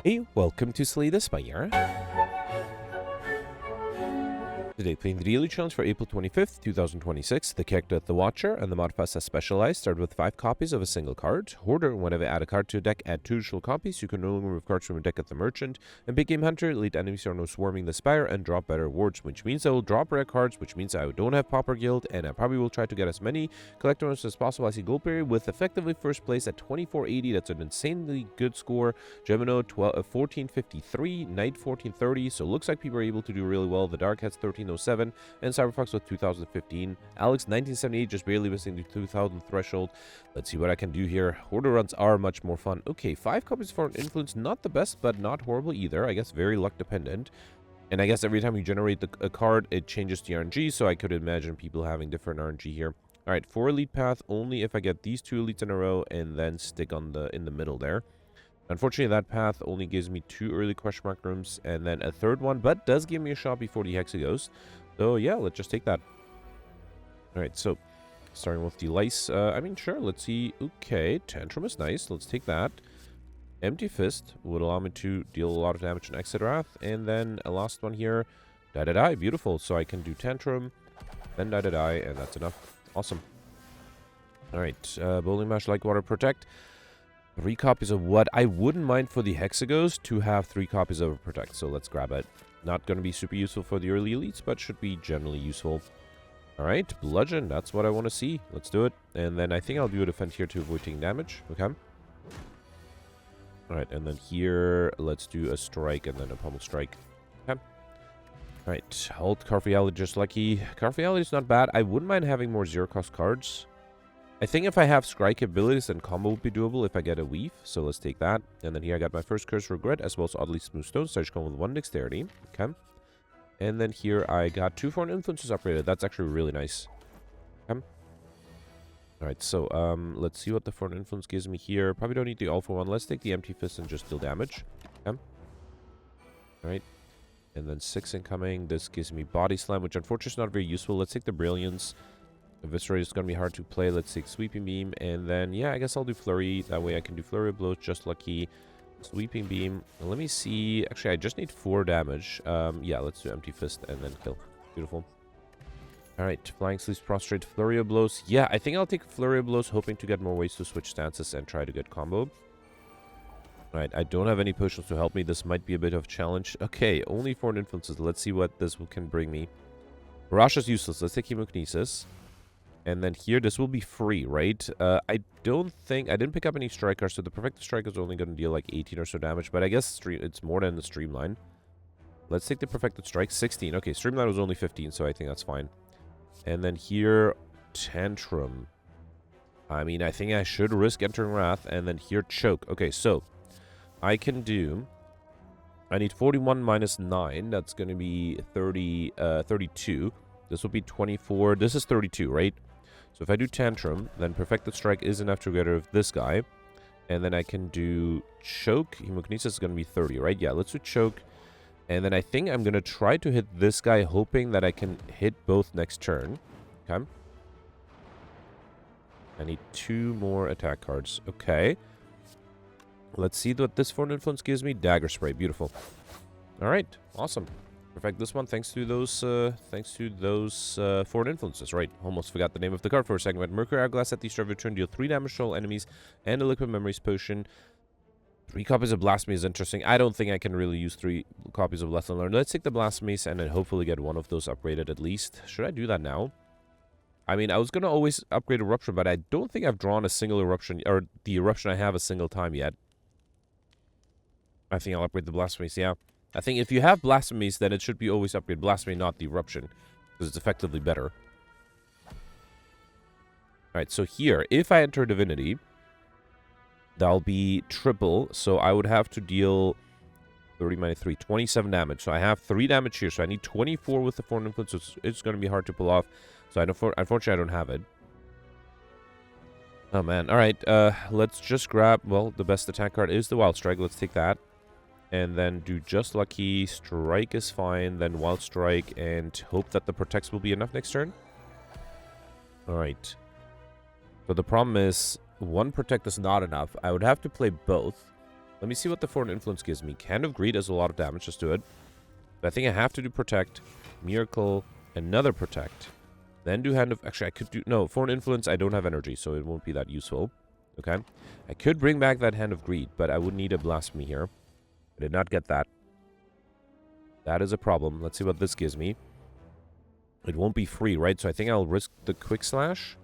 Hey, welcome to Slay the Spire. Today, playing the daily challenge for April 25th, 2026. The character The Watcher and the modifiers as specialized start with 5 copies of a single card. Hoarder, whenever add a card to a deck, add 2 additional copies. You can no longer remove cards from a deck at the Merchant. And Big Game Hunter, lead enemies are no swarming the Spire and drop better rewards, which means I will drop rare cards, which means I don't have Pauper Guild, and I probably will try to get as many collectors as possible. I see Goldberry with effectively first place at 2480. That's an insanely good score. Gemino 1453, Knight 1430. So it looks like people are able to do really well. The Dark has 1307, and Cyberfox with 2015. Alex 1978, just barely missing the 2000 threshold. Let's see what I can do here. Hoarder runs are much more fun. Okay, 5 copies for an influence, not the best, but not horrible either. I guess very luck dependent. And I guess every time you generate a card, it changes the RNG, so I could imagine people having different RNG here. All right, 4 elite path only if I get these 2 elites in a row and then stick on in the middle there. Unfortunately, that path only gives me 2 early question mark rooms and then a 3rd one, but does give me a shot before the Hexaghost. So yeah, let's just take that. All right, so starting with the Lice. I mean, sure, let's see. Okay, Tantrum is nice. Let's take that. Empty Fist would allow me to deal a lot of damage in Exit Wrath. And then a last one here. Die. Beautiful. So I can do Tantrum, then Die, and that's enough. Awesome. All right, Bowling Mash, Like Water, Protect. 3 copies of what? I wouldn't mind for the Hexaghost to have 3 copies of Protect, so let's grab it. Not going to be super useful for the early elites, but should be generally useful. Alright, Bludgeon, that's what I want to see. Let's do it. And then I think I'll do a Defend here to avoid taking damage. Okay. Alright, and then here, let's do a Strike and then a Pummel Strike. Okay. Alright, Halt, Carfiality, just lucky. Carfiality is not bad. I wouldn't mind having more zero-cost cards. I think if I have Scry capabilities, then combo would be doable if I get a Weave. So let's take that. And then here I got my first Curse Regret, as well as Oddly Smooth Stone. So I just go with 1 Dexterity. Okay. And then here I got 2 Foreign Influences upgraded. That's actually really nice. Okay. Alright, so let's see what the Foreign Influence gives me here. Probably don't need the All for One. Let's take the Empty Fist and just deal damage. Okay. Alright. And then 6 incoming. This gives me Body Slam, which unfortunately is not very useful. Let's take the Brilliance. Eviscerate is going to be hard to play. Let's take Sweeping Beam. And then, yeah, I guess I'll do Flurry. That way I can do Flurry of Blows, just lucky. Sweeping Beam. Let me see. Actually, I just need 4 damage. Yeah, let's do Empty Fist and then kill. Beautiful. Alright, Flying Sleeves, Prostrate, Flurry of Blows. Yeah, I think I'll take Flurry of Blows, hoping to get more ways to switch stances and try to get combo. Alright, I don't have any potions to help me. This might be a bit of a challenge. Okay, only 4 influences. Let's see what this can bring me. Barrage is useless. Let's take Hemokinesis. And then here, this will be free, right? I don't think... I didn't pick up any strikers, so the Perfected Strike is only going to deal like 18 or so damage. But I guess it's more than the Streamline. Let's take the Perfected Strike. 16. Okay, Streamline was only 15, so I think that's fine. And then here, Tantrum. I mean, I think I should risk entering Wrath. And then here, Choke. Okay, so I can do... I need 41 minus 9. That's going to be 32. This will be 24. This is 32, right? So if I do Tantrum, then Perfected Strike is enough to get rid of this guy. And then I can do Choke. Hemokinesis is going to be 30, right? Yeah, let's do Choke. And then I think I'm going to try to hit this guy, hoping that I can hit both next turn. Okay. I need 2 more attack cards. Okay. Let's see what this Foreign Influence gives me. Dagger Spray. Beautiful. All right. Awesome. Perfect this one thanks to those Foreign Influences. Right, almost forgot the name of the card for a second. But Mercury Hourglass at the start of your turn, deal 3 damage to all enemies and a Liquid Memories Potion. 3 copies of Blasphemy is interesting. I don't think I can really use 3 copies of Lesson Learned. Let's take the Blasphemies and then hopefully get one of those upgraded at least. Should I do that now? I mean, I was going to always upgrade Eruption, but I don't think I've drawn a single Eruption, or the Eruption I have a single time yet. I think I'll upgrade the Blasphemies, yeah. I think if you have Blasphemies, then it should be always upgrade Blasphemy, not the Eruption. Because it's effectively better. Alright, so here, if I enter Divinity, that'll be triple. So I would have to deal 30 minus 3, 27 damage. So I have 3 damage here. So I need 24 with the Foreign Influence. So it's going to be hard to pull off. So unfortunately, I don't have it. Oh, man. Alright, let's just grab... Well, the best attack card is the Wild Strike. Let's take that. And then do Just Lucky, Strike is fine, then Wild Strike, and hope that the Protects will be enough next turn. Alright. So the problem is, 1 Protect is not enough. I would have to play both. Let me see what the Foreign Influence gives me. Hand of Greed does a lot of damage. Just do it. But I think I have to do Protect, Miracle, another Protect. Then do Hand of... Actually, I could do... No, Foreign Influence, I don't have energy, so it won't be that useful. Okay. I could bring back that Hand of Greed, but I would need a Blasphemy here. I did not get that. That is a problem. Let's see what this gives me. It won't be free, right? So I think I'll risk the Quick Slash.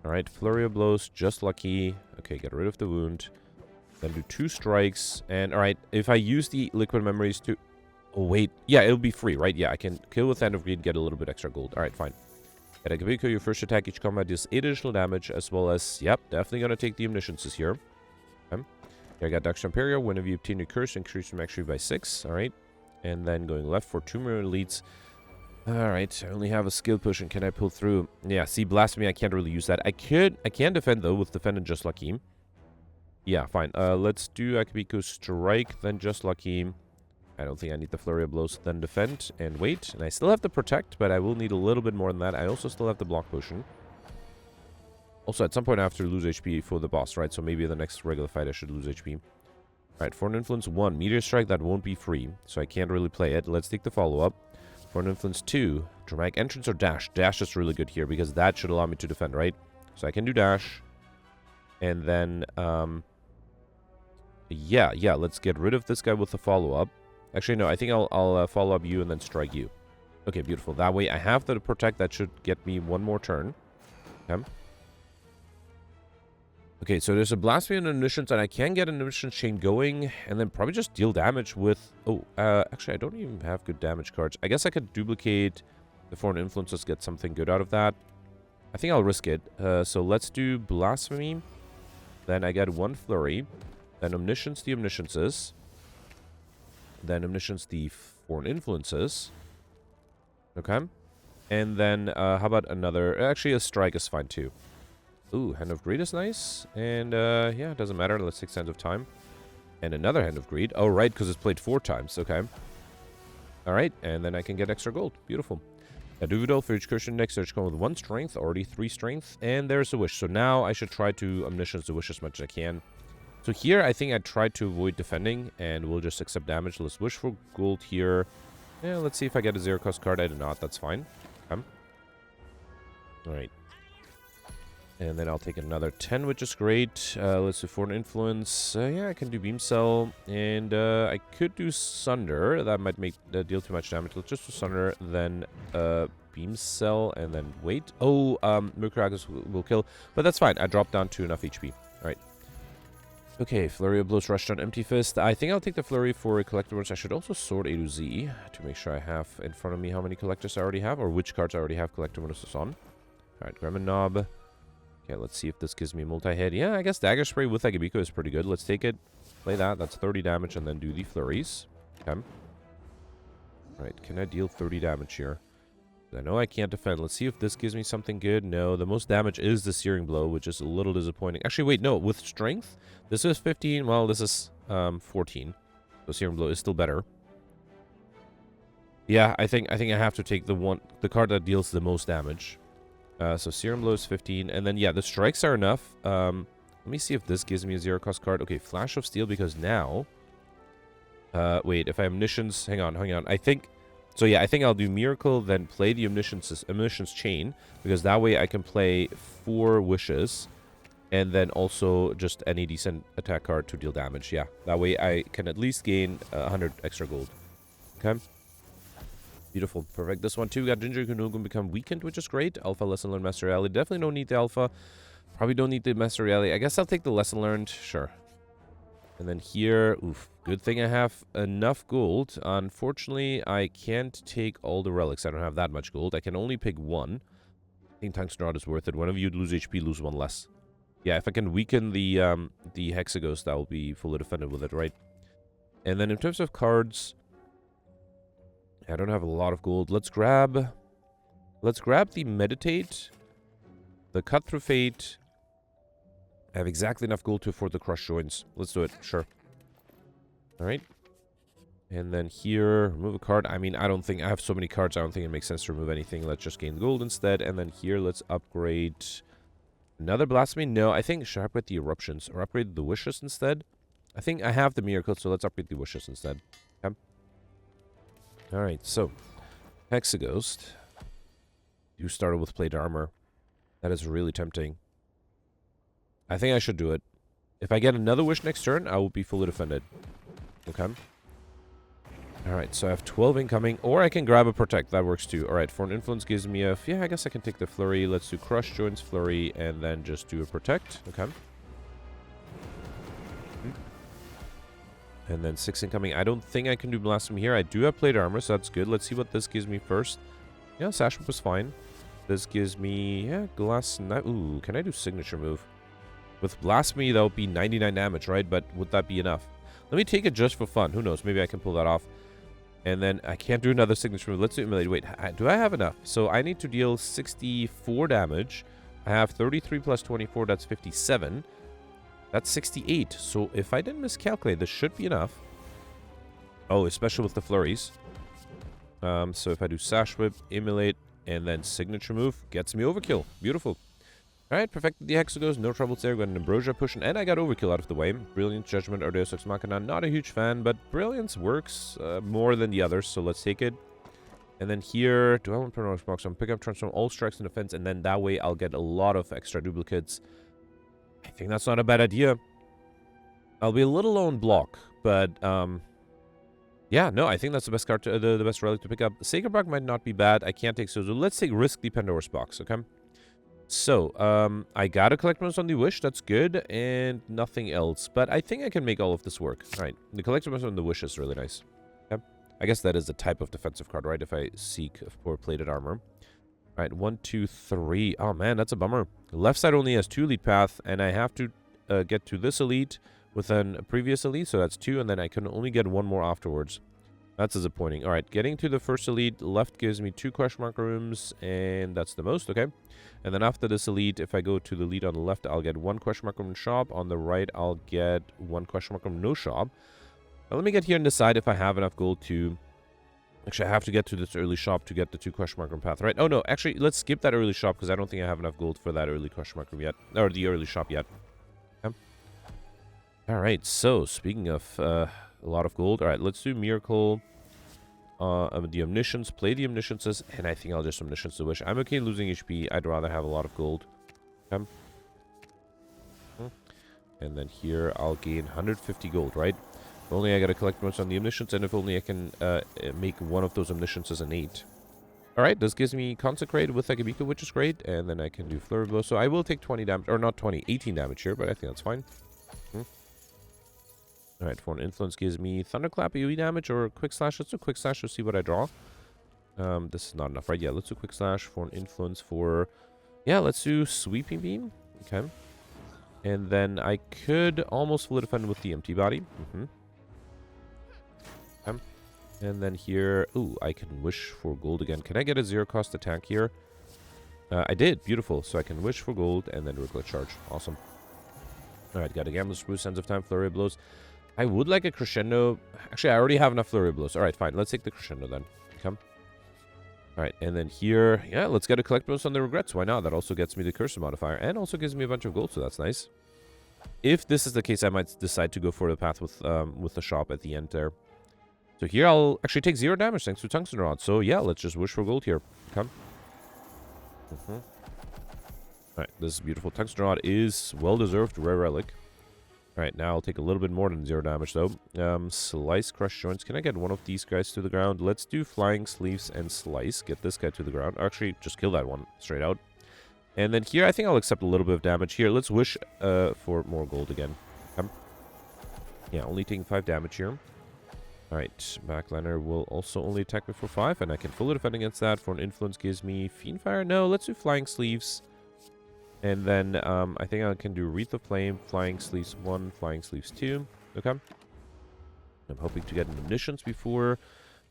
Alright, Flurry of Blows, just lucky. Okay, get rid of the wound. Then do 2 strikes. And, alright, if I use the Liquid Memories to... Oh, wait. Yeah, it'll be free, right? Yeah, I can kill with Hand of Greed, get a little bit extra gold. Alright, fine. At Akabiko, your first attack each combat deals 8 additional damage, as well as... Yep, definitely gonna take the Omnisciences here. Okay. Here I got Dux Imperio. Whenever you obtain your curse, increase your max by 6. Alright. And then going left for 2 more elites. Alright, I only have a skill push, and can I pull through? Yeah, see, Blasphemy, I can't really use that. I can defend, though, with Defend and Just Lucky. Yeah, fine. Let's do Akabiko Strike, then Just Lucky. I don't think I need the Flurry of Blows, then Defend, and wait. And I still have the Protect, but I will need a little bit more than that. I also still have the Block Potion. Also, at some point I have to lose HP for the boss, right? So maybe the next regular fight I should lose HP. Alright, Foreign Influence 1. Meteor Strike, that won't be free, so I can't really play it. Let's take the follow-up. Foreign Influence 2. Dramatic Entrance or Dash? Dash is really good here, because that should allow me to defend, right? So I can do Dash. And then, yeah, let's get rid of this guy with the follow-up. Actually, no, I think I'll follow up you and then strike you. Okay, beautiful. That way I have the Protect. That should get me one more turn. Okay. Okay, so there's a Blasphemy and Omniscience, and I can get an Omniscience chain going, and then probably just deal damage with... Oh, actually, I don't even have good damage cards. I guess I could duplicate the Foreign Influences, get something good out of that. I think I'll risk it. So let's do Blasphemy. Then I get 1 Flurry. Then Omniscience the Omnisciences. Then Omniscience the Foreign Influences. Okay. And then, how about another... Actually, a Strike is fine, too. Ooh, Hand of Greed is nice. And, yeah, it doesn't matter. Let's take Sands of Time. And another Hand of Greed. Oh, right, because it's played 4 times. Okay. Alright, and then I can get extra gold. Beautiful. A Duvidal for each cushion next search come with 1 strength, already 3 strength. And there's a Wish. So now I should try to Omniscience the Wish as much as I can. So here, I think I tried to avoid defending, and we'll just accept damage. Let's wish for gold here. Yeah, let's see if I get a 0-cost card. I do not. That's fine. Okay. Alright. And then I'll take another 10, which is great. Let's do Foreign Influence. Yeah, I can do Beam Cell. And I could do Sunder. That might make deal too much damage. Let's just do Sunder, then Beam Cell, and then wait. Oh, Murkuragus will kill. But that's fine. I dropped down to enough HP. Alright. Okay, Flurry of Blows, Rush Down, Empty Fist. I think I'll take the Flurry for Collectibles. I should also sort A to Z to make sure I have in front of me how many collectors I already have, or which cards I already have Collector bonuses on. Alright, Gremlin Knob. Okay, let's see if this gives me multi-hit. Yeah, I guess Dagger Spray with Akabiko is pretty good. Let's take it, play that. That's 30 damage, and then do the Flurries. Okay. Alright, can I deal 30 damage here? I know I can't defend. Let's see if this gives me something good. No, the most damage is the Searing Blow, which is a little disappointing. Actually, wait, no. With Strength, this is 15. Well, this is 14. So Searing Blow is still better. Yeah, I think I have to take the card that deals the most damage. So Searing Blow is 15. And then, yeah, the Strikes are enough. Let me see if this gives me a 0-cost card. Okay, Flash of Steel, because now... wait, if I Omniscience... Hang on. I think... So yeah, I think I'll do Miracle, then play the Omniscience Chain, because that way I can play 4 Wishes, and then also just any decent attack card to deal damage. Yeah, that way I can at least gain 100 extra gold. Okay. Beautiful. Perfect. This one too, we got Ginger Kunugun become weakened, which is great. Alpha, Lesson Learned, Master Rally. Definitely don't need the Alpha. Probably don't need the Master Rally. I guess I'll take the Lesson Learned. Sure. And then here, oof, good thing I have enough gold. Unfortunately, I can't take all the relics. I don't have that much gold. I can only pick 1. I think Tungsten Rod is worth it. Whenever you lose HP, lose 1 less. Yeah, if I can weaken the Hexaghost, that will be fully defended with it, right? And then in terms of cards, I don't have a lot of gold. Let's grab the Meditate, the Cut Through Fate. I have exactly enough gold to afford the Crush Joints. Let's do it. Sure. Alright. And then here, remove a card. I mean, I don't think... I have so many cards, I don't think it makes sense to remove anything. Let's just gain gold instead. And then here, let's upgrade... Another Blasphemy? No, I think... Should I upgrade the Eruptions? Or upgrade the Wishes instead? I think I have the miracle, so let's upgrade the wishes instead. Okay. Alright, so Hexaghost. You started with plate armor. That is really tempting. I think I should do it. If I get another wish next turn, I will be fully defended. Okay. Alright, so I have 12 incoming, or I can grab a protect. That works too. Alright, for an influence gives me a... Yeah, I guess I can take the flurry. Let's do crush joints, flurry, and then just do a protect. Okay. And then 6 incoming. I don't think I can do blasphemy here. I do have plate armor, so that's good. Let's see what this gives me first. Yeah, sash whip is fine. This gives me... Yeah, glass... Ooh, can I do signature move? With blasphemy, that would be 99 damage, right? But would that be enough? Let me take it just for fun. Who knows? Maybe I can pull that off. And then I can't do another signature move. Let's do immolate. Wait, do I have enough? So I need to deal 64 damage. I have 33 plus 24. That's 57. That's 68. So if I didn't miscalculate, this should be enough. Oh, especially with the flurries. So if I do sash whip, immolate, and then signature move, gets me overkill. Beautiful. Alright, perfected the Hexaghost, no troubles there, got an Ambrosia pushing, and I got overkill out of the way. Brilliance, Judgment, or Deus Ex Machina, not a huge fan, but Brilliance works more than the others, so let's take it. And then here, do I want to put on a box? I'm pick up transform all strikes in defense, and then that way I'll get a lot of extra duplicates. I think that's not a bad idea. I'll be a little low on block, but yeah, no, I think that's the best card, the best relic to pick up. Sacred Bark might not be bad. I can't take Sozo. Let's take Risk the Pandora's Box, okay? So, I gotta collect bonus on the wish, that's good, and nothing else. But I think I can make all of this work. Alright, the collector bonus on the wish is really nice. Okay. I guess that is a type of defensive card, right? If I seek for plated armor. Alright, 1, 2, 3. Oh man, that's a bummer. The left side only has 2 elite path, and I have to get to this elite within a previous elite, so that's 2, and then I can only get 1 more afterwards. That's disappointing. Alright, getting to the first elite, left gives me 2 question mark rooms, and that's the most, okay? And then after this elite, if I go to the elite on the left, I'll get 1 question mark room shop. On the right, I'll get 1 question mark room no shop. Now let me get here and decide if I have enough gold to... Actually, I have to get to this early shop to get the 2 question mark room path, right? Oh no, actually, let's skip that early shop because I don't think I have enough gold for that early question mark room yet. Or the early shop yet. Okay. Alright, so speaking of a lot of gold. Alright, let's do Miracle... the Omniscience, play the Omnisciences, and I think I'll just Omniscience the Wish. I'm okay losing HP. I'd rather have a lot of gold. Okay. And then here I'll gain 150 gold, right? If only I gotta collect most on the Omniscience, and if only I can make one of those Omnisciences an 8. Alright, this gives me Consecrate with Akabika, which is great, and then I can do Flurry Blow. So I will take 20 damage, or not 20, 18 damage here, but I think that's fine. Alright, for an influence gives me Thunderclap AoE damage or Quick Slash. Let's do Quick Slash to see what I draw. This is not enough, right? Yeah, let's do Quick Slash for an influence for... Yeah, let's do Sweeping Beam. Okay. And then I could almost fully defend with the Empty Body. Okay. And then here... Ooh, I can wish for gold again. Can I get a 0-cost attack here? I did. Beautiful. So I can wish for gold and then Reckless Charge. Awesome. Alright, got a Gambler's Spruce, Sense of Time, Flurry Blows. I would like a Crescendo. Actually, I already have enough Flurry Blows. Alright, fine. Let's take the Crescendo then. Okay. Alright, and then here... Yeah, let's get a Collect Bonus on the Regrets. Why not? That also gets me the Cursor modifier. And also gives me a bunch of gold, so that's nice. If this is the case, I might decide to go for the path with the shop at the end there. So here I'll actually take 0 damage thanks to Tungsten Rod. So yeah, let's just wish for gold here. Okay. Alright, this beautiful Tungsten Rod is well-deserved rare relic. Alright, now I'll take a little bit more than 0 damage, though. Slice, Crush Joints. Can I get one of these guys to the ground? Let's do Flying Sleeves and Slice. Get this guy to the ground. Actually, just kill that one straight out. And then here, I think I'll accept a little bit of damage. Here, let's wish for more gold again. Yeah, only taking 5 damage here. Alright, Backliner will also only attack me for 5, and I can fully defend against that. For an influence gives me Fiendfire. No, let's do Flying Sleeves. And then I think I can do Wreath of Flame, Flying Sleeves 1, Flying Sleeves 2. Okay. I'm hoping to get an Omniscience before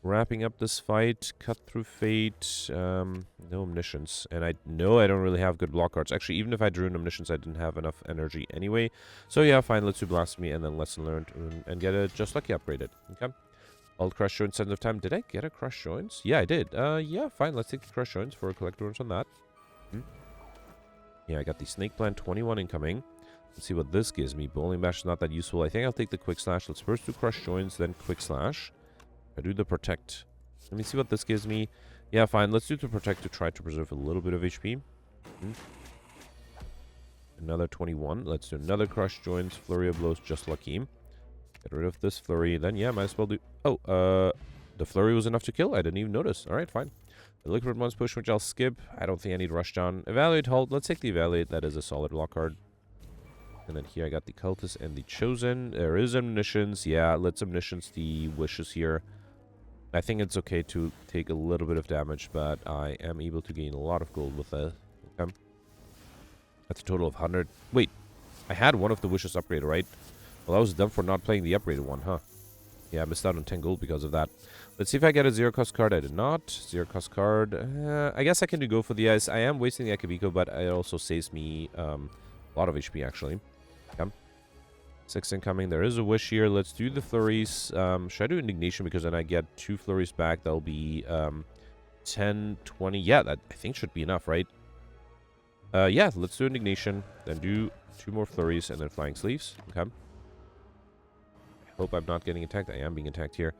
wrapping up this fight. Cut Through Fate. No Omniscience. And I know I don't really have good block cards. Actually, even if I drew an Omniscience, I didn't have enough energy anyway. So yeah, fine. Let's do Blasphemy and then Lesson Learned and get a Just Lucky upgraded. Okay. Alt Crush Joints, Sense of Time. Did I get a Crush Joints? Yeah, I did. Yeah, fine. Let's take the Crush Joints for a Collector on that. Yeah, I got the Snake Plant, 21 incoming. Let's see what this gives me. Bowling Bash is not that useful. I think I'll take the Quick Slash. Let's first do Crush Joints, then Quick Slash. I do the Protect. Let me see what this gives me. Yeah, fine. Let's do the Protect to try to preserve a little bit of HP. Another 21. Let's do another Crush Joints. Flurry of Blows, just lucky. Get rid of this Flurry. Then, yeah, might as well do... Oh, the Flurry was enough to kill? I didn't even notice. Alright, fine. The Liquid One's Push, which I'll skip. I don't think I need Rush Down. Evaluate, Halt. Let's take the Evaluate. That is a solid block card. And then here I got the Cultist and the Chosen. There is Omniscience. Yeah, let's Omniscience the Wishes here. I think it's okay to take a little bit of damage, but I am able to gain a lot of gold with that. Okay. That's a total of 100. Wait, I had one of the Wishes upgraded, right? Well, I was dumb for not playing the upgraded one, huh? Yeah, I missed out on 10 gold because of that. Let's see if I get a zero-cost card. I did not. Zero-cost card. I guess I can do go for the ice. I am wasting the Akabiko, but it also saves me a lot of HP, actually. Okay. 6 incoming. There is a Wish here. Let's do the Flurries. Should I do Indignation? Because then I get 2 Flurries back. That'll be 10, 20. Yeah, that I think should be enough, right? Yeah, let's do Indignation. Then do 2 more Flurries and then Flying Sleeves. Okay. Hope I'm not getting attacked. I am being attacked here.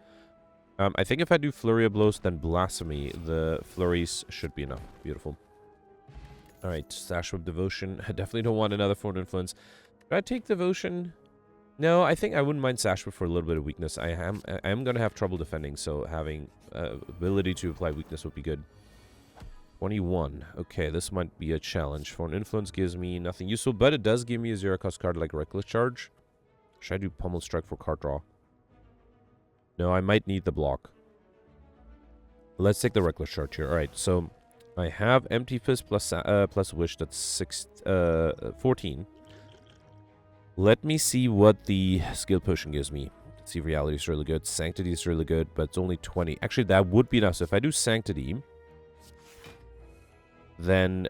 I think if I do Flurry of Blows, then Blasphemy, the Flurries should be enough. Beautiful. Alright, Stash Whip Devotion. I definitely don't want another Foreign Influence. Should I take Devotion? No, I think I wouldn't mind Stash Whip for a little bit of weakness. I am going to have trouble defending, so having ability to apply weakness would be good. 21. Okay, this might be a challenge. Foreign Influence gives me nothing useful, but it does give me a zero-cost card like Reckless Charge. Should I do Pummel Strike for card draw? No, I might need the block. Let's take the Reckless Charge here. Alright, so I have Empty Fist plus Wish. That's 14. Let me see what the Skill Potion gives me. Let's see if Reality is really good. Sanctity is really good, but it's only 20. Actually, that would be enough. So if I do Sanctity, then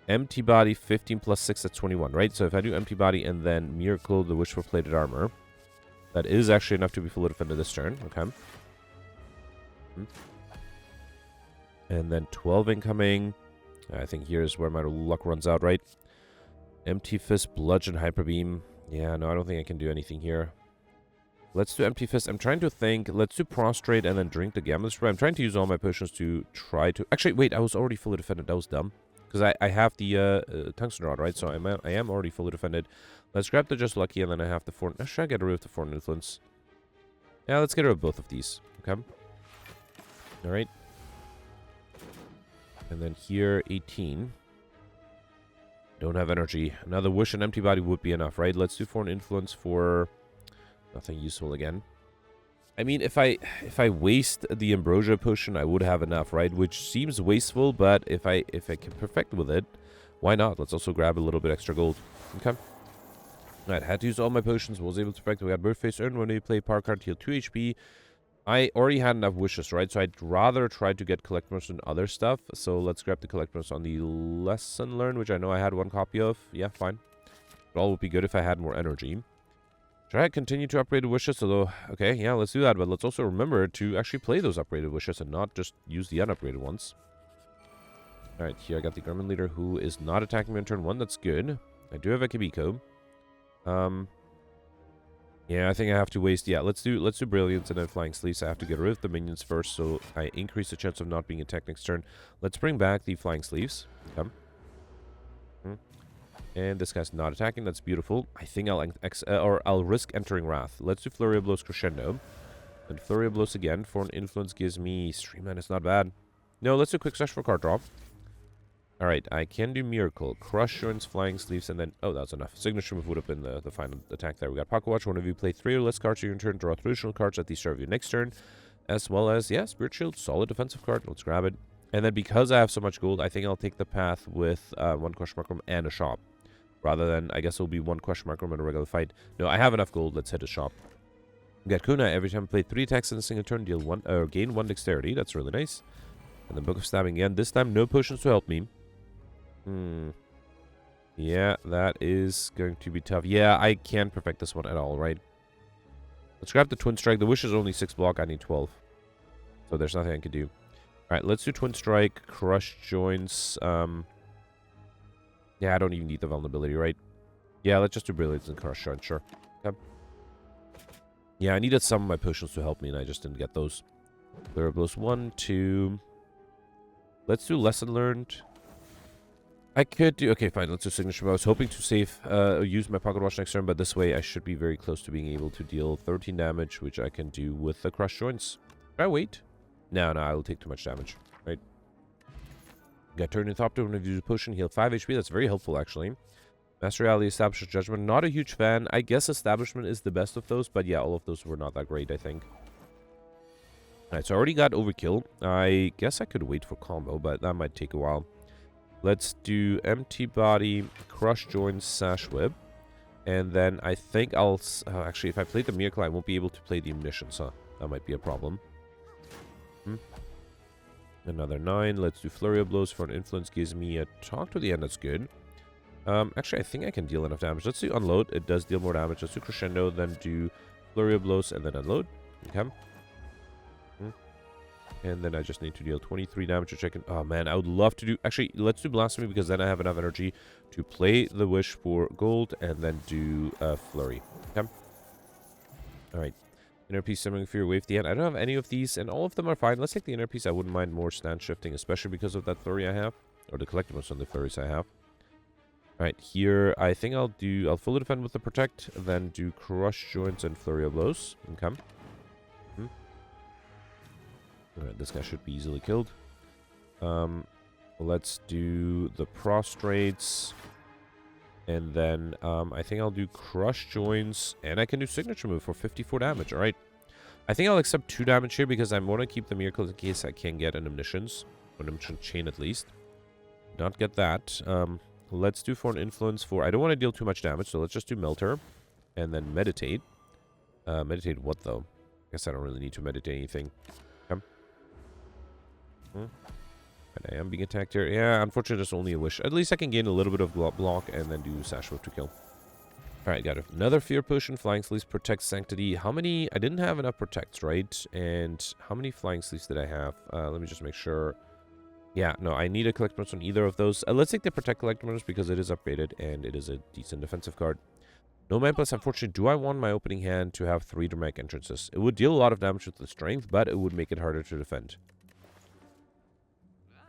Empty Body 15 plus 6, that's 21, right? So if I do Empty Body and then Miracle, the Wish for Plated Armor, that is actually enough to be fully defended this turn. Okay. And then 12 incoming. I think here's where my luck runs out, right? Empty Fist, Bludgeon, Hyper Beam. Yeah, no, I don't think I can do anything here. Let's do Empty Fist. I'm trying to think. Let's do Prostrate and then drink the Gambler's Spray. I'm trying to use all my potions to try to... Actually, wait, I was already fully defended. That was dumb. Because I have the Tungsten Rod, right? So I am already fully defended. Let's grab the Just Lucky, and then I have the Foreign... Should I get rid of the Foreign Influence? Yeah, let's get rid of both of these. Okay. Alright. And then here, 18. Don't have energy. Another Wish and Empty Body would be enough, right? Let's do Foreign Influence for... Nothing useful again. I mean, if I waste the Ambrosia Potion, I would have enough, right? Which seems wasteful, but if I can perfect with it, why not? Let's also grab a little bit extra gold. Okay. Alright, had to use all my potions, was able to perfect. We got Birth Phase, earn when we play Power Card, heal 2 HP. I already had enough wishes, right? So I'd rather try to get Collectors and other stuff. So let's grab the Collectors on the Lesson Learned, which I know I had 1 copy of. Yeah, fine. It all would be good if I had more energy. Should I continue to upgrade the wishes? Although, okay, yeah, let's do that. But let's also remember to actually play those upgraded wishes and not just use the unupgraded ones. Alright, here I got the Gremlin Leader who is not attacking me on turn 1. That's good. I do have a Kibiko. Yeah, I think I have to waste... Yeah, let's do Brilliance and then Flying Sleeves. I have to get rid of the minions first, so I increase the chance of not being attacked next turn. Let's bring back the Flying Sleeves. Okay. And this guy's not attacking. That's beautiful. I think I'll risk entering Wrath. Let's do Flurry of Blows Crescendo. And Flurry of Blows again. Foreign Influence gives me Streamline. It's not bad. No, let's do Quick Slash for card draw. Alright, I can do Miracle. Crush Joints, Flying Sleeves, and then... Oh, that's enough. Signature move would have been the final attack there. We got Pocket Watch. One of you play 3 or less cards on your turn. Draw 3 additional cards at the start of your next turn. As well as, yeah, Spirit Shield. Solid defensive card. Let's grab it. And then because I have so much gold, I think I'll take the path with 1 Question Mark Room and a shop. Rather than, I guess it'll be 1 Question Mark Room and a regular fight. No, I have enough gold. Let's hit a shop. We got Kuna. Every time I play 3 attacks in a single turn, deal 1 or gain 1 dexterity. That's really nice. And then Book of Stabbing again. This time, no potions to help me. Yeah, that is going to be tough. Yeah, I can't perfect this one at all, right? Let's grab the Twin Strike. The Wish is only 6 block. I need 12. So there's nothing I can do. Alright, let's do Twin Strike. Crush Joints. Yeah, I don't even need the vulnerability, right? Yeah, let's just do Brilliance and Crush Joint, sure. Okay. Yeah, I needed some of my potions to help me, and I just didn't get those. There are those 1, 2. Let's do Lesson Learned. I could do... Okay, fine, let's do Signature. I was hoping to save, use my Pocket Watch next turn, but this way I should be very close to being able to deal 13 damage, which I can do with the Crush Joints. Should I wait? No, I'll take too much damage. Right. Got Turn in Thopter when I use a potion, heal 5 HP. That's very helpful, actually. Master Reality, Establishment, Judgment. Not a huge fan. I guess Establishment is the best of those, but yeah, all of those were not that great, I think. Alright, so I already got Overkill. I guess I could wait for combo, but that might take a while. Let's do Empty Body, Crush Joints, Sash Whip. And then I think I'll... actually, if I play the Miracle, I won't be able to play the Omniscience, huh? That might be a problem. Another 9. Let's do Flurry of Blows for an Influence. Gives me a Talk to the End. That's good. Actually, I think I can deal enough damage. Let's do Unload. It does deal more damage. Let's do Crescendo, then do Flurry of Blows, and then Unload. Okay. And then I just need to deal 23 damage, which I can... Oh, man, I would love to do... Actually, let's do Blasphemy, because then I have enough energy to play the Wish for gold, and then do Flurry. Okay. Alright. Inner Piece, Simmering Fear, Wave the End. I don't have any of these, and all of them are fine. Let's take the Inner Piece. I wouldn't mind more stand shifting, especially because of that Flurry I have. Or the collectibles on the Flurries I have. Alright, here, I think I'll fully defend with the Protect, then do Crush Joints and Flurry of Blows. Okay. Alright, this guy should be easily killed. Let's do the Prostrates. And then, I think I'll do Crush Joints, and I can do Signature Move for 54 damage. Alright. I think I'll accept 2 damage here, because I want to keep the Miracle in case I can get an Omniscience. Or an Omniscient Chain, at least. Not get that. Let's do for an Influence for... I don't want to deal too much damage, so let's just do Melter. And then Meditate. Meditate what, though? I guess I don't really need to meditate anything. Okay. But I am being attacked here. Yeah, unfortunately, there's only a Wish. At least I can gain a little bit of block and then do Sash Whip to kill. Alright, got another Fear Potion. Flying Sleeves, Protect, Sanctity. How many... I didn't have enough Protects, right? And how many Flying Sleeves did I have? Let me just make sure... Yeah, no, I need a Collectibles on either of those. Let's take the Protect Collectibles because it is upgraded and it is a decent defensive card. No Man Plus, unfortunately, do I want my opening hand to have 3 dramatic entrances? It would deal a lot of damage with the Strength, but it would make it harder to defend.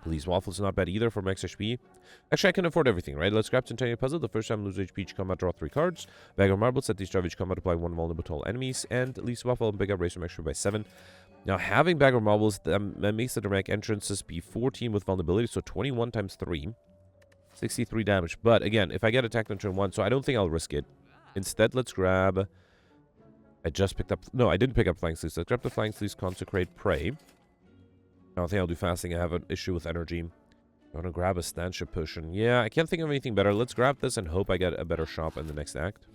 Please, Waffle's not bad either for max HP. Actually, I can afford everything, right? Let's grab Centennial Puzzle. The first time lose HP each combat, draw 3 cards. Bag of Marbles, set these drive each combat, apply 1 vulnerable to all enemies. And Least Waffle and Big Up raise from extra by 7. Now, having Bag of Marbles, that makes the dramatic entrances be 14 with vulnerability, so 21 times 3. 63 damage. But again, if I get attacked on turn 1, so I don't think I'll risk it. Instead, let's grab... I just picked up... No, I didn't pick up Flying Sleeves. Let's grab the Flying Sleeves, Consecrate, Pray. I don't think I'll do fasting. I have an issue with energy. I want to grab a Stanship Potion. Yeah, I can't think of anything better. Let's grab this and hope I get a better shop in the next act.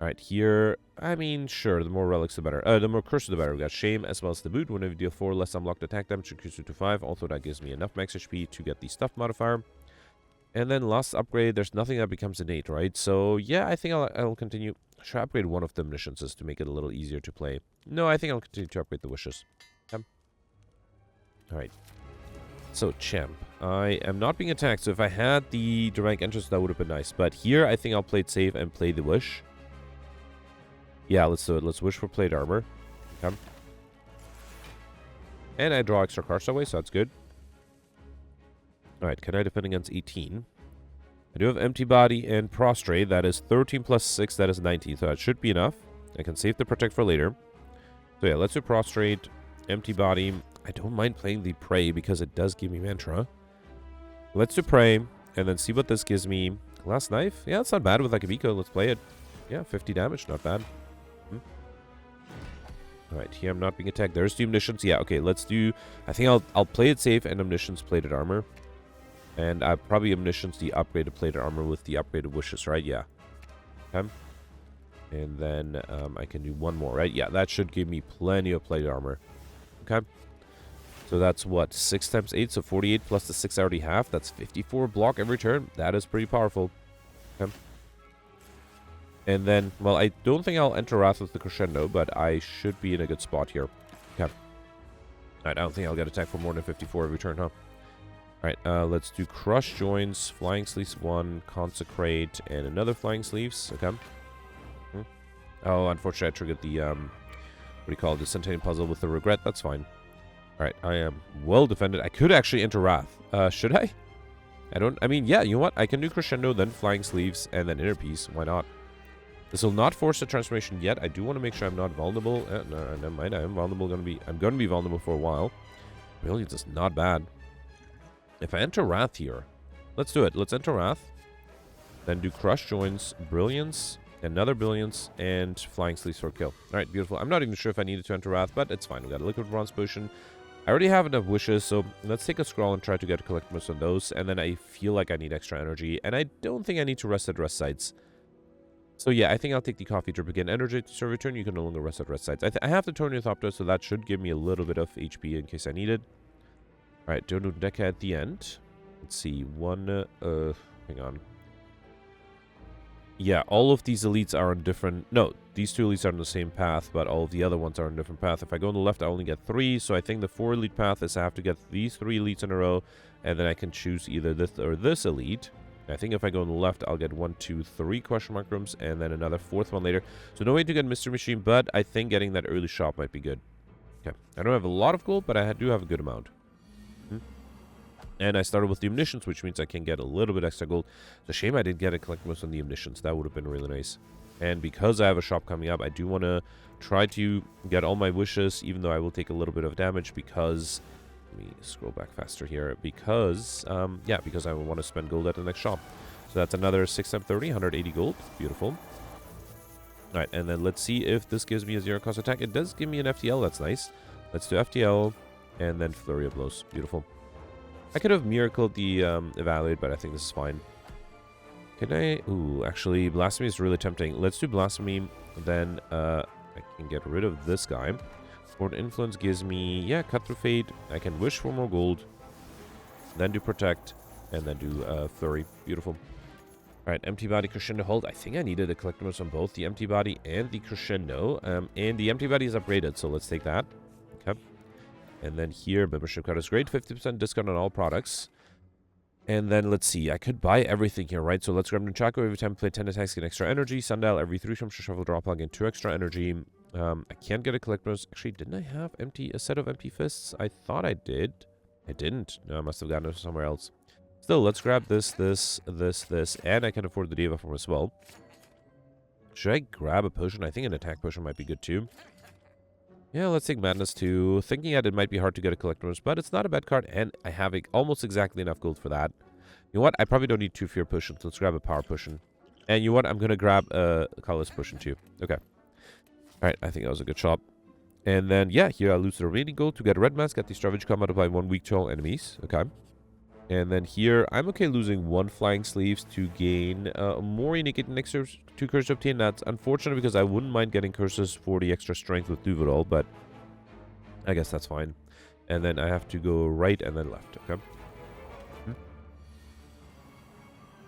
Alright, here... I mean, sure, the more relics, the better. The more curses, the better. We got Shame as well as the Boot. Whenever you deal 4 less unlocked attack damage, increase it to 5. Also, that gives me enough max HP to get the Stuff modifier. And then last upgrade, there's nothing that becomes innate, right? So, yeah, I think I'll continue. Should I upgrade one of the Omnisciences to make it a little easier to play? No, I think I'll continue to upgrade the Wishes. Okay. Alright. So, Champ. I am not being attacked, so if I had the direct entrance, that would have been nice. But here, I think I'll play it safe and play the Wish. Yeah, let's do it. Let's Wish for Plate Armor. Okay. And I draw extra cards that way, so that's good. Alright, can I defend against 18? I do have Empty Body and Prostrate. That is 13 plus 6. That is 19. So that should be enough. I can save the Protect for later. So yeah, let's do Prostrate, Empty Body. I don't mind playing the Pray because it does give me Mantra. Let's do Pray and then see what this gives me. Last Knife? Yeah, it's not bad with like a Biko. Let's play it. Yeah, 50 damage. Not bad. Alright, here I'm not being attacked. There's the Omniscience. Yeah, okay, let's do... I think I'll play it safe and Omniscience Plated Armor. And I probably Omniscience the upgraded Plated Armor with the upgraded Wishes, right? Yeah. Okay. And then I can do one more, right? Yeah, that should give me plenty of Plated Armor. Okay. So that's what? 6 times 8, so 48 plus the 6 I already have. That's 54 block every turn. That is pretty powerful. Okay. And then, well, I don't think I'll enter Wrath with the Crescendo, but I should be in a good spot here. Okay. I don't think I'll get attacked for more than 54 every turn, huh? Alright, let's do Crush Joints, Flying Sleeves 1, Consecrate, and another Flying Sleeves. Okay. Oh, unfortunately, I triggered the, what do you call it, the Centennial Puzzle with the Regret. That's fine. Alright, I am well defended. I could actually enter Wrath. Should I? I mean, yeah, you know what? I can do Crescendo, then Flying Sleeves, and then Inner Peace. Why not? This will not force a transformation yet. I do want to make sure I'm not vulnerable. No, never mind. I am vulnerable. I'm going to be vulnerable for a while. Brilliance is not bad. If I enter Wrath here, let's do it. Let's enter Wrath. Then do Crush Joints, Brilliance, another Brilliance, and Flying Sleeves for a kill. Alright, beautiful. I'm not even sure if I needed to enter Wrath, but it's fine. We got a Liquid Bronze Potion. I already have enough wishes, so let's take a scroll and try to get a collect most of those. And then I feel like I need extra energy, and I don't think I need to rest at rest sites. So yeah, I think I'll take the Coffee Drip again. Energy to serve return, you can no longer rest at rest sites. I have the Tornithopter, so that should give me a little bit of HP in case I need it. Alright, Dono Deca at the end. Let's see, hang on. Yeah, all of these elites are on different... No, these two elites are on the same path, but all of the other ones are on a different path. If I go on the left, I only get 3, so I think the 4 elite path is I have to get these 3 elites in a row, and then I can choose either this or this elite. I think if I go on the left, I'll get 1, 2, 3 question mark rooms, and then another 4th one later. So no way to get Mystery Machine, but I think getting that early shop might be good. Okay, I don't have a lot of gold, but I do have a good amount. And I started with the omniscience, which means I can get a little bit extra gold. It's a shame I didn't get a collect most on the omniscience. That would have been really nice. And because I have a shop coming up, I do want to try to get all my wishes, even though I will take a little bit of damage because... Let me scroll back faster here. Because, yeah, because I want to spend gold at the next shop. So that's another 6 times 30, 180 gold. Beautiful. Alright, and then let's see if this gives me a 0 cost attack. It does give me an FTL. That's nice. Let's do FTL and then Flurry of Blows. Beautiful. I could have miracled the Evaluate, but I think this is fine. Can I... Ooh, actually, Blasphemy is really tempting. Let's do Blasphemy, then I can get rid of this guy. Foreign Influence gives me, yeah, Cut Through Fate. I can wish for more gold, then do Protect, and then do Flurry. Beautiful. Alright, Empty Body, Crescendo, Hold. I think I needed a Collectibles on both the Empty Body and the Crescendo. And the Empty Body is upgraded, so let's take that. Okay. And then here, membership card is great. 50% discount on all products. And then, let's see. I could buy everything here, right? So let's grab Nunchaku. Every time I play 10 attacks, get extra energy. Sundial, every 3 times to shuffle, drop, I'll get 2 extra energy. I can't get a collectibles. Actually, didn't I have a set of empty fists? I thought I did. I didn't. No, I must have gotten it somewhere else. Still, let's grab this, and I can afford the Diva form as well. Should I grab a potion? I think an attack potion might be good too. Yeah, let's take Madness too. Thinking that it might be hard to get a collectibles, but it's not a bad card, and I have almost exactly enough gold for that. You know what? I probably don't need 2 fear potions. Let's grab a power potion. And you know what? I'm going to grab a colorless potion too. Okay. Alright, I think that was a good shot. And then, yeah, here I lose the remaining gold to get a red mask, get the Stravage combat apply 1 weak to all enemies. Okay. And then here, I'm okay losing 1 Flying Sleeves to gain more unique and extra 2 curses to obtain. That's unfortunate because I wouldn't mind getting curses for the extra strength with Duvidol, but I guess that's fine. And then I have to go right and then left, okay?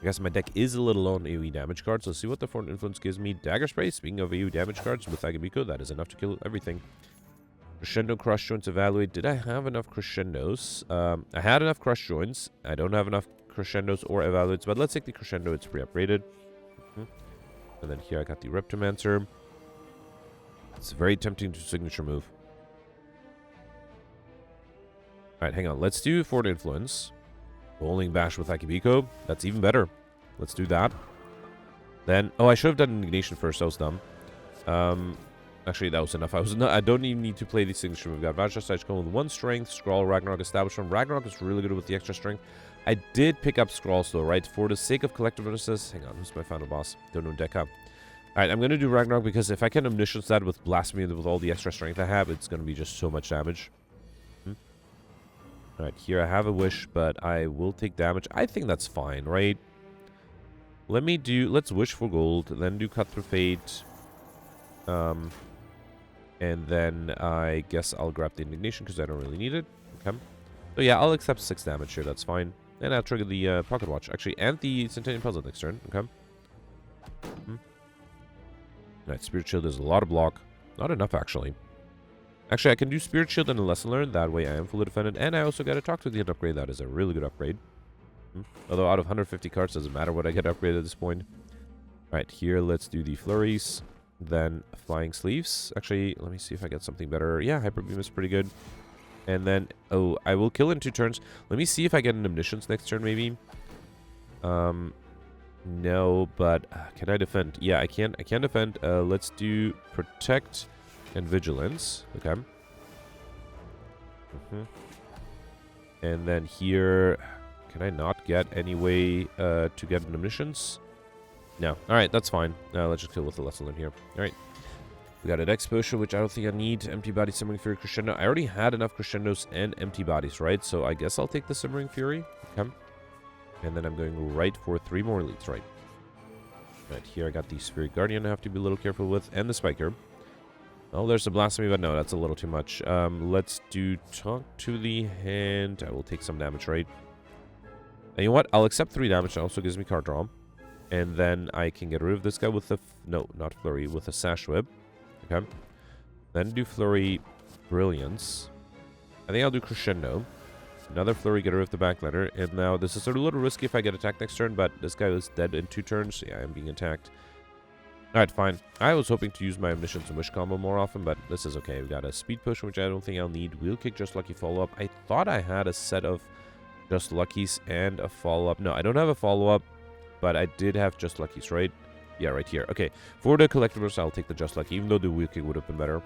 I guess my deck is a little low on AoE damage cards. Let's see what the Foreign Influence gives me. Dagger Spray, speaking of AoE damage cards, with Agamiko, that is enough to kill everything. Crescendo, Crush Joints, Evaluate. Did I have enough Crescendos? I had enough Crush Joints. I don't have enough Crescendos or Evaluates, but let's take the Crescendo. It's pre-upgraded. And then here I got the Reptomancer. It's very tempting to signature move. Alright, hang on. Let's do Foreign Influence. Bowling Bash with Akibiko. That's even better. Let's do that. Then, oh, I should have done Indignation first. That was dumb. Actually, that was enough. I don't even need to play the signature move. Got Vajra Side with 1 strength. Scrawl, Ragnarok, Establishment. Ragnarok is really good with the extra strength. I did pick up Scrawls though, right? For the sake of collectiveness. Hang on, who's my final boss? Don't know Deca. Alright, I'm going to do Ragnarok because if I can Omniscience that with Blasphemy with all the extra strength I have, it's going to be just so much damage. Alright, here I have a wish, but I will take damage. I think that's fine, right? Let's wish for gold, then do Cut Through Fate. And then I guess I'll grab the Indignation because I don't really need it. Okay. So yeah, I'll accept 6 damage here, that's fine. And I'll trigger the Pocket Watch, actually, and the Centennial Puzzle next turn. Okay. Alright, Spirit Shield does a lot of block. Not enough, actually. Actually, I can do Spirit Shield and a Lesson Learned. That way I am fully defended. And I also get a Talk to the End upgrade. That is a really good upgrade. Although out of 150 cards, doesn't matter what I get upgraded at this point. Alright, here let's do the Flurries. Then Flying Sleeves. Actually, let me see if I get something better. Yeah, Hyper Beam is pretty good. And then, oh, I will kill in 2 turns. Let me see if I get an Omniscience next turn, maybe. No, but can I defend? Yeah, I can defend. Let's do Protect and Vigilance. Okay. And then here, can I not get any way to get an Omniscience? No. Alright, that's fine. Let's just kill with the Lesson Learned here. Alright. We got an X Potion, which I don't think I need. Empty Body, Simmering Fury, Crescendo. I already had enough Crescendos and Empty Bodies, right? So I guess I'll take the Simmering Fury. Okay. And then I'm going right for 3 more elites, right? Right, here I got the Spirit Guardian I have to be a little careful with, and the Spiker. Oh, there's a Blasphemy, but no, that's a little too much. Let's do Talk to the Hand. I will take some damage, right? And you know what? I'll accept 3 damage. It also gives me card draw. And then I can get rid of this guy with the... no, not Flurry, with a Sash Whip. Okay. Then do Flurry Brilliance. I think I'll do Crescendo. Another Flurry, get rid of the Backlander. And now this is a little risky if I get attacked next turn, but this guy is dead in 2 turns. Yeah, I'm being attacked. Alright, fine. I was hoping to use my Omniscience and Wish combo more often, but this is okay. We got a Speed Potion, which I don't think I'll need. Wheel Kick, Just Lucky follow-up. I thought I had a set of Just Luckies and a follow-up. No, I don't have a follow-up, but I did have Just Luckies, right? Yeah, right here. Okay, for the collectibles, I'll take the Just Lucky, even though the Wheel Kick would have been better.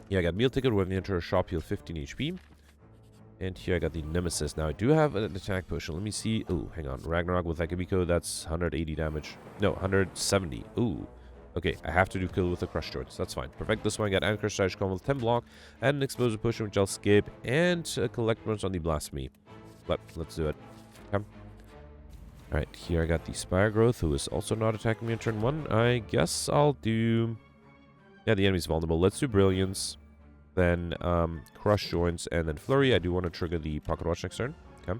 Yeah, I got Meal Ticket. When you enter a shop, heal 15 HP. And here I got the Nemesis. Now, I do have an attack potion. Let me see. Ooh, hang on. Ragnarok with Akabiko, that's 180 damage. No, 170. Ooh. Okay, I have to do kill with the Crush Joints. That's fine. Perfect. This one I got Anchor Strategy Combo with 10 block, and an Explosive Potion, which I'll skip, and collect ones on the Blasphemy. But let's do it. Okay. Alright, here I got the Spire Growth, who is also not attacking me in turn 1. I guess I'll do... yeah, the enemy's vulnerable. Let's do Brilliance. Then Crush Joints, and then Flurry. I do want to trigger the Pocket Watch next turn. Okay.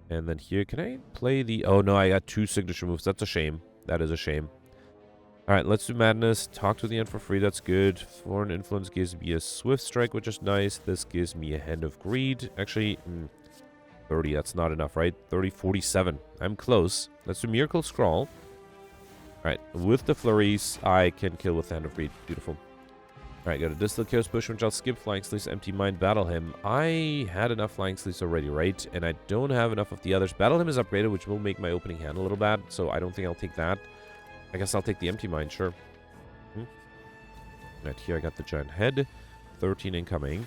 And then here, can I play the... oh no, I got 2 signature moves. That's a shame. That is a shame. Alright, let's do Madness. Talk to the End for free. That's good. Foreign Influence gives me a Swift Strike, which is nice. This gives me a Hand of Greed. Actually, 30. That's not enough, right? 30, 47. I'm close. Let's do Miracle Scrawl. Alright, with the Flurries, I can kill with Hand of Greed. Beautiful. Alright, got a Distal Chaos Push, which I'll skip. Flying Sleeves, Empty Mind, Battle Hymn. I had enough Flying Sleeves already, right? And I don't have enough of the others. Battle Hymn is upgraded, which will make my opening hand a little bad, so I don't think I'll take that. I guess I'll take the Empty Mind, sure. Right, here I got the Giant Head. 13 incoming.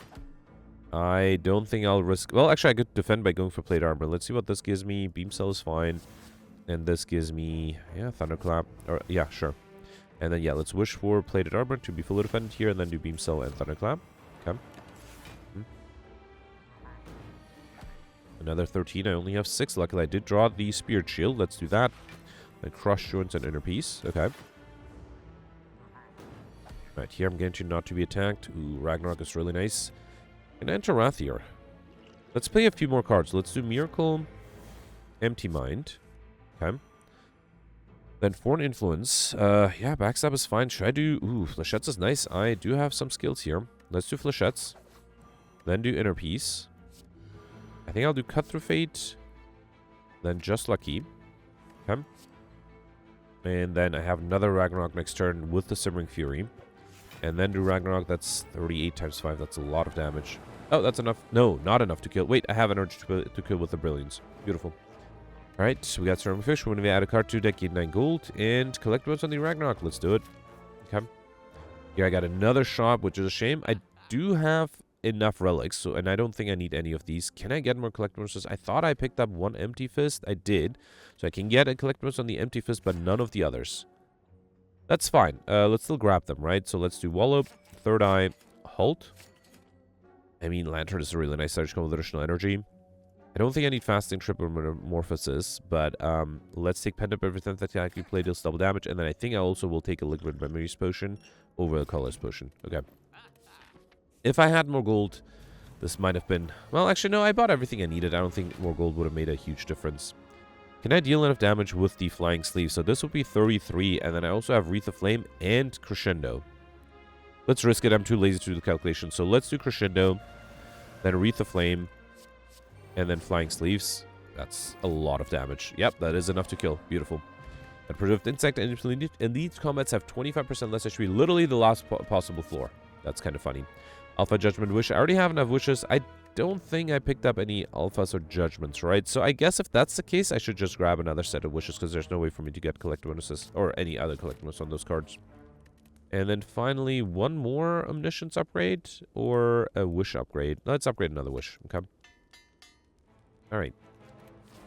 I don't think I'll risk... well, actually, I could defend by going for Plate Armor. Let's see what this gives me. Beam Cell is fine. And this gives me... yeah, Thunderclap. Or, yeah, sure. And then, yeah, let's wish for Plated Armor to be fully defended here, and then do Beam Cell and Thunderclap. Okay. Another 13. I only have 6. Luckily, I did draw the Spirit Shield. Let's do that. Then Crush Joints and Inner Peace. Okay. Right, here I'm getting not to be attacked. Ooh, Ragnarok is really nice. And enter Rathier. Let's play a few more cards. Let's do Miracle, Empty Mind. Okay. Then Foreign Influence. Yeah, Backstab is fine. Should I do... ooh, Flechettes is nice. I do have some skills here. Let's do Flechettes. Then do Inner Peace. I think I'll do Cut Through Fate. Then Just Lucky. Okay. And then I have another Ragnarok next turn with the Simmering Fury. And then do Ragnarok. That's 38 times 5. That's a lot of damage. Oh, that's enough. No, not enough to kill. Wait, I have an urge to kill with the Brilliance. Beautiful. Alright, so we got Storm Fish. We're going to add a card to deck, get 9 gold, and collect votes on the Ragnarok. Let's do it. Okay. Here I got another shop, which is a shame. I do have enough relics, so and I don't think I need any of these. Can I get more collectibles? I thought I picked up 1 Empty Fist. I did. So I can get a collectibles on the Empty Fist, but none of the others. That's fine. Let's still grab them, right? So let's do Wallop, Third Eye, Halt. I mean, Lantern is a really nice surgical with additional energy. I don't think I need Fasting, Triple Metamorphosis, but let's take Pent Up Everything that I actually play deals double damage, and then I think I also will take a Liquid Memories Potion over a Colors Potion. Okay. If I had more gold, this might have been... well, actually, no, I bought everything I needed. I don't think more gold would have made a huge difference. Can I deal enough damage with the Flying Sleeve? So this would be 33, and then I also have Wreath of Flame and Crescendo. Let's risk it. I'm too lazy to do the calculation. So let's do Crescendo, then Wreath of Flame, and then Flying Sleeves. That's a lot of damage. Yep, that is enough to kill. Beautiful. And Preserved Insect and Elite combats have 25% less HP. Literally the last possible floor. That's kind of funny. Alpha Judgment Wish. I already have enough wishes. I don't think I picked up any alphas or judgments, right? So I guess if that's the case, I should just grab another set of wishes because there's no way for me to get collect bonuses or any other collect bonuses on those cards. And then finally, one more Omniscience upgrade or a wish upgrade. Let's upgrade another wish. Okay. All right.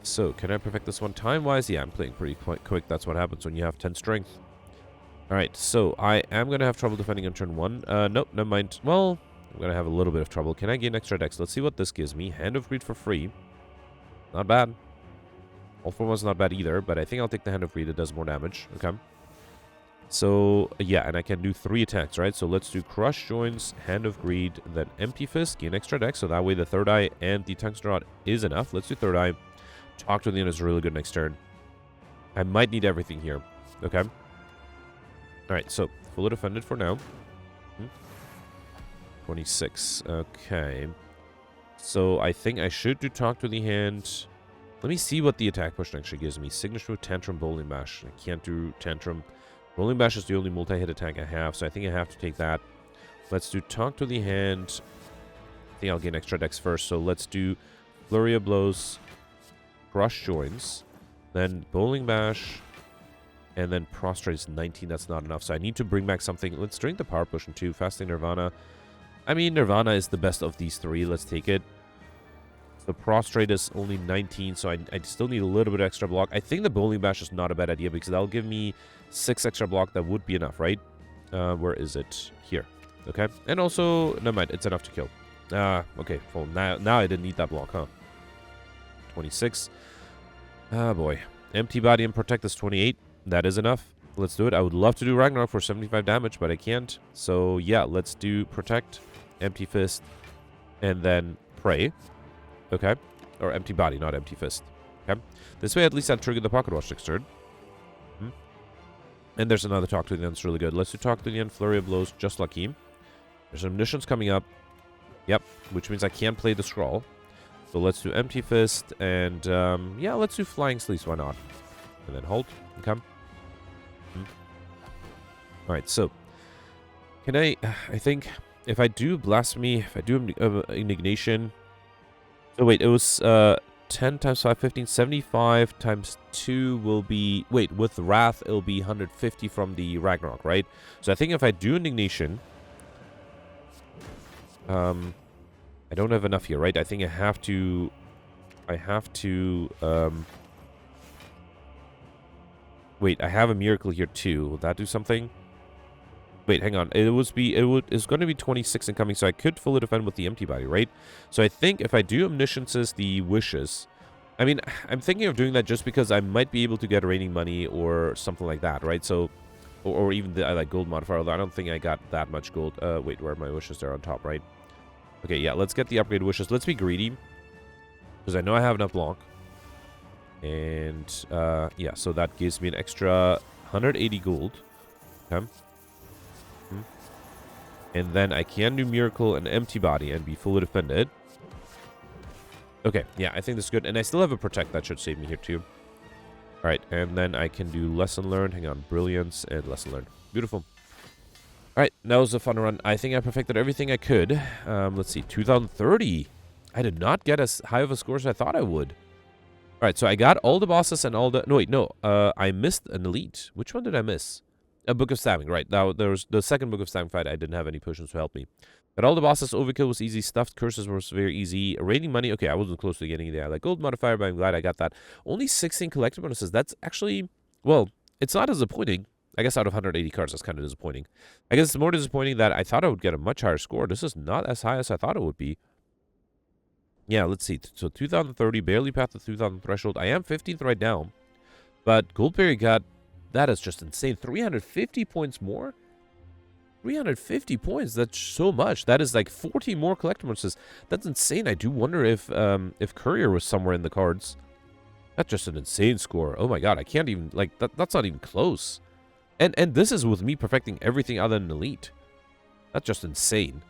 So, can I perfect this one time-wise? Yeah, I'm playing pretty quick. That's what happens when you have 10 strength. Alright, so I am going to have trouble defending on turn 1. Nope, never mind. Well, I'm going to have a little bit of trouble. Can I gain extra dex? Let's see what this gives me. Hand of Greed for free. Not bad. All for one's not bad either, but I think I'll take the Hand of Greed. It does more damage. Okay. So, yeah, and I can do 3 attacks, right? So let's do Crush Joints, Hand of Greed, then Empty Fist, gain extra dex, so that way the Third Eye and the Tungsten Rod is enough. Let's do Third Eye. Talk to the end is really good next turn. I might need everything here. Okay. Alright, so fully defended for now. 26. Okay. So I think I should do Talk to the Hand. Let me see what the attack push actually gives me. Signature with Tantrum, Bowling Bash. I can't do Tantrum. Bowling Bash is the only multi-hit attack I have, so I think I have to take that. Let's do Talk to the Hand. I think I'll gain extra dex first, so let's do Flurry of Blows, Crush Joints, then Bowling Bash, and then Prostrate is 19. That's not enough, so I need to bring back something. Let's drink the Power Potion too. Fasting Nirvana. I mean, Nirvana is the best of these 3. Let's take it. The Prostrate is only 19, so I still need a little bit of extra block. I think the Bowling Bash is not a bad idea because that'll give me 6 extra block. That would be enough, right? Where is it? Here. Okay. And also, never mind. It's enough to kill. Okay. Well, now I didn't need that block, huh? 26. Ah, boy. Empty Body and Protect is 28. That is enough. Let's do it. I would love to do Ragnarok for 75 damage, but I can't. So, yeah, let's do Protect, Empty Fist, and then Pray. Okay. Or Empty Body, not Empty Fist. Okay. This way, at least I'll trigger the Pocket Watch next turn. And there's another Talk to the End. It's really good. Let's do Talk to the End, Flurry of Blows, just lucky. There's Omniscience coming up. Yep. Which means I can't play the Scroll. So let's do Empty Fist, and yeah, let's do Flying Sleeves, why not? And then hold, and come. Alright, so, can I think, if I do Blasphemy, if I do Indignation, oh wait, it was 10 times 5, 15, 75 times 2 will be, wait, with Wrath, it'll be 150 from the Ragnarok, right? So I think if I do Indignation, I don't have enough here, right? I think I have to, wait, I have a Miracle here too. Will that do something? Wait, hang on. It's going to be 26 incoming, so I could fully defend with the Empty Body, right? So I think if I do Omnisciences, the Wishes, I mean, I'm thinking of doing that just because I might be able to get Raining Money or something like that, right? So, or even the like Gold Modifier, although I don't think I got that much gold. Wait, where are my Wishes? They're on top, right? Okay, yeah, let's get the upgrade wishes. Let's be greedy, because I know I have enough block. And, yeah, so that gives me an extra 180 gold. Okay. And then I can do Miracle and Empty Body and be fully defended. Okay, yeah, I think this is good. And I still have a Protect. That should save me here, too. Alright, and then I can do Lesson Learned. Hang on, Brilliance and Lesson Learned. Beautiful. Alright, that was a fun run. I think I perfected everything I could. Let's see, 2030. I did not get as high of a score as I thought I would. Alright, so I got all the bosses and all the... No, wait, no. I missed an elite. Which one did I miss? A Book of Stabbing, right. Now, there was the second Book of Stabbing fight. I didn't have any potions to help me. But all the bosses, Overkill was easy. Stuffed Curses was very easy. Raining Money, okay, I wasn't close to getting there. Like Gold Modifier, but I'm glad I got that. Only 16 collector bonuses. That's actually... Well, it's not disappointing. I guess out of 180 cards, that's kind of disappointing. I guess it's more disappointing that I thought I would get a much higher score. This is not as high as I thought it would be. Yeah, let's see. So 2030, barely past the 2000 threshold. I am 15th right now. But Goldberry got... That is just insane. 350 points more? 350 points. That's so much. That is like 40 more collector bonuses. That's insane. I do wonder if Courier was somewhere in the cards. That's just an insane score. Oh my god, I can't even... Like, that's not even close. And this is with me perfecting everything other than Elite. That's just insane.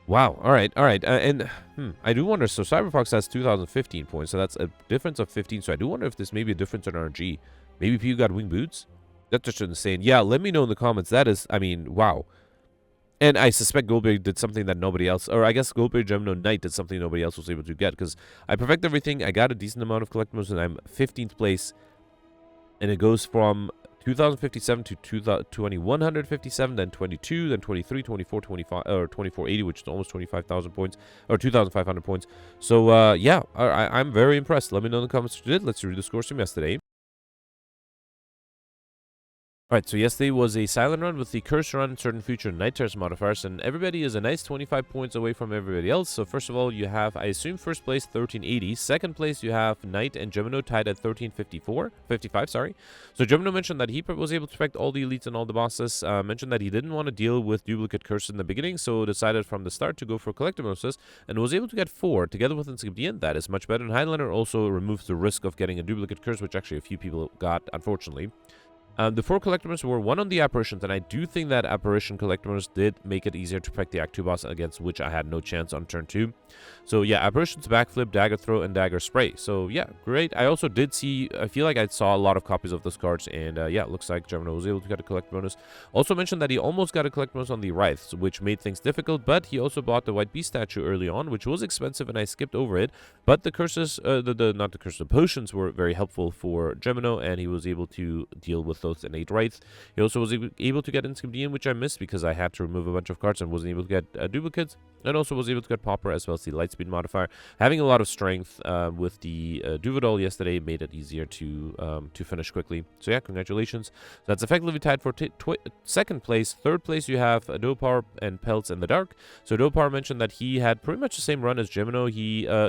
Wow. All right. I do wonder. So Cyberfox has 2015 points, so that's a difference of 15. So I do wonder if this may be a difference in RNG. Maybe people got wing boots. That's just insane. Yeah, let me know in the comments. That is, I mean, wow. And I suspect Goldberry did something that nobody else, or I guess Goldberry Gemino Knight did something nobody else was able to get, because I perfect everything. I got a decent amount of collectibles, and I'm 15th place. And it goes from 2057 to 2157, then 22, then 23, 24, 25, or 2480, which is almost 25,000 points, or 2,500 points. So, yeah, I'm very impressed. Let me know in the comments what you did. Let's read the scores from yesterday. Alright, so yesterday was a silent run with the curse run, certain future night terrors modifiers, and everybody is a nice 25 points away from everybody else. So first of all, you have, I assume, first place 1380. Second place, you have Knight and Gemino tied at 55, sorry. So Gemino mentioned that he was able to perfect all the elites and all the bosses. Mentioned that he didn't want to deal with duplicate curses in the beginning, so decided from the start to go for collective Moses, and was able to get 4 together with Inscription. That is much better. And Highlander also removes the risk of getting a duplicate curse, which actually a few people got, unfortunately. The 4 collectibles were 1 on the apparitions, and I do think that apparition collectibles did make it easier to protect the Act 2 boss, against which I had no chance on turn 2. So yeah, apparitions, backflip, dagger throw, and dagger spray. So yeah, great. I also did see, I feel like I saw a lot of copies of those cards, and yeah, it looks like Gemino was able to get a collect bonus. Also mentioned that he almost got a collect bonus on the Wraiths, which made things difficult, but he also bought the White Beast statue early on, which was expensive, and I skipped over it. But the curses, the potions were very helpful for Gemino, and he was able to deal with those innate Wraiths. He also was able to get Inscription, which I missed because I had to remove a bunch of cards and wasn't able to get duplicates, and also was able to get Popper as well as the Lightspeed modifier. Having a lot of strength with the Duvidol yesterday made it easier to finish quickly. So yeah, congratulations. So that's effectively tied for second place. Third place you have Dopar and Pelts in the Dark. So Dopar mentioned that he had pretty much the same run as Gemino.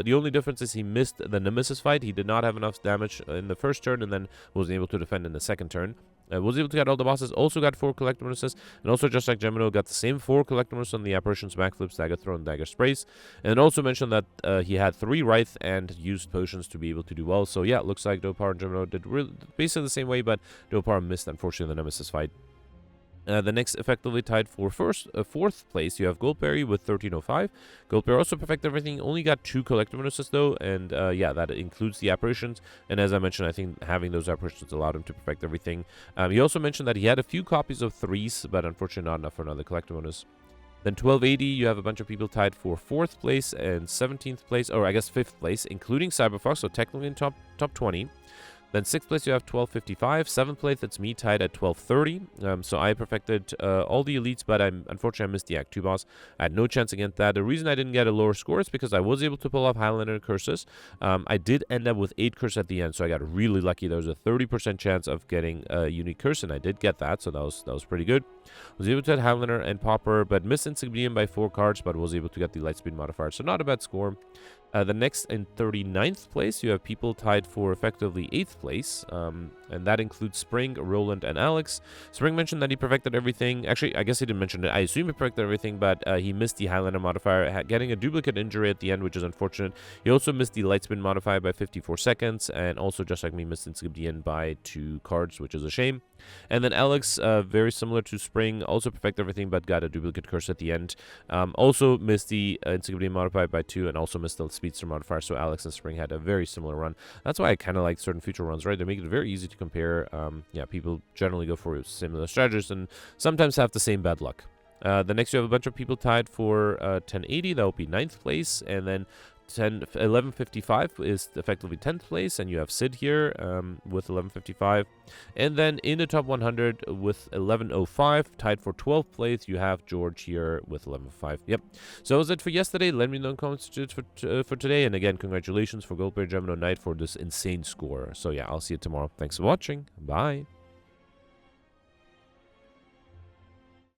The only difference is he missed the Nemesis fight. He did not have enough damage in the first turn, and then wasn't able to defend in the second turn. Was able to get all the bosses, also got 4 collect bonuses, and also just like Gemino, got the same 4 collect bonuses on the apparitions, backflips, dagger throw, and dagger sprays. And also mentioned that he had 3 Wraith and used potions to be able to do well. So yeah, it looks like Dopar and Gemino did basically the same way, but Dopar missed, unfortunately, the Nemesis fight. The next effectively tied for fourth place, you have Goldberry with 1305. Goldberry also perfected everything, only got 2 collector bonuses though, and yeah, that includes the apparitions. And as I mentioned, I think having those apparitions allowed him to perfect everything. He also mentioned that he had a few copies of 3s, but unfortunately not enough for another collector bonus. Then 1280, you have a bunch of people tied for 4th place and 17th place, or I guess 5th place, including Cyberfox, so technically in top 20. Then 6th place, you have 1255. 7th place, that's me, tied at 1230. So I perfected all the elites, but unfortunately I missed the Act 2 boss. I had no chance against that. The reason I didn't get a lower score is because I was able to pull off Highlander curses. I did end up with 8 curses at the end, so I got really lucky. There was a 30% chance of getting a unique curse, and I did get that, so that was pretty good. Was able to get Highlander and Popper, but missed Insignium by 4 cards, but was able to get the Lightspeed modifier, so not a bad score. The next in 39th place, you have people tied for effectively 8th place, and that includes Spring, Roland, and Alex. Spring mentioned that he perfected everything. Actually, I guess he didn't mention it. I assume he perfected everything, but he missed the Highlander modifier, getting a duplicate injury at the end, which is unfortunate. He also missed the Lightspin modifier by 54 seconds, and also, just like me, missed Inscription by 2 cards, which is a shame. And then Alex, very similar to Spring, also perfected everything, but got a duplicate curse at the end. Also missed the Inscription modifier by 2, and also missed the Speedster modifier, so Alex and Spring had a very similar run. That's why I kind of like certain future runs, right? They make it very easy to compare. Yeah, people generally go for similar strategies and sometimes have the same bad luck. The next, you have a bunch of people tied for 1080. That will be 9th place, and then 1155 is effectively 10th place, and you have Sid here with 1155. And then in the top 100 with 1105, tied for 12th place, you have George here with 1105. Yep. So that was it for yesterday. Let me know in the comments for today. And again, congratulations for Goldberry Gemino Knight for this insane score. So yeah, I'll see you tomorrow. Thanks for watching. Bye.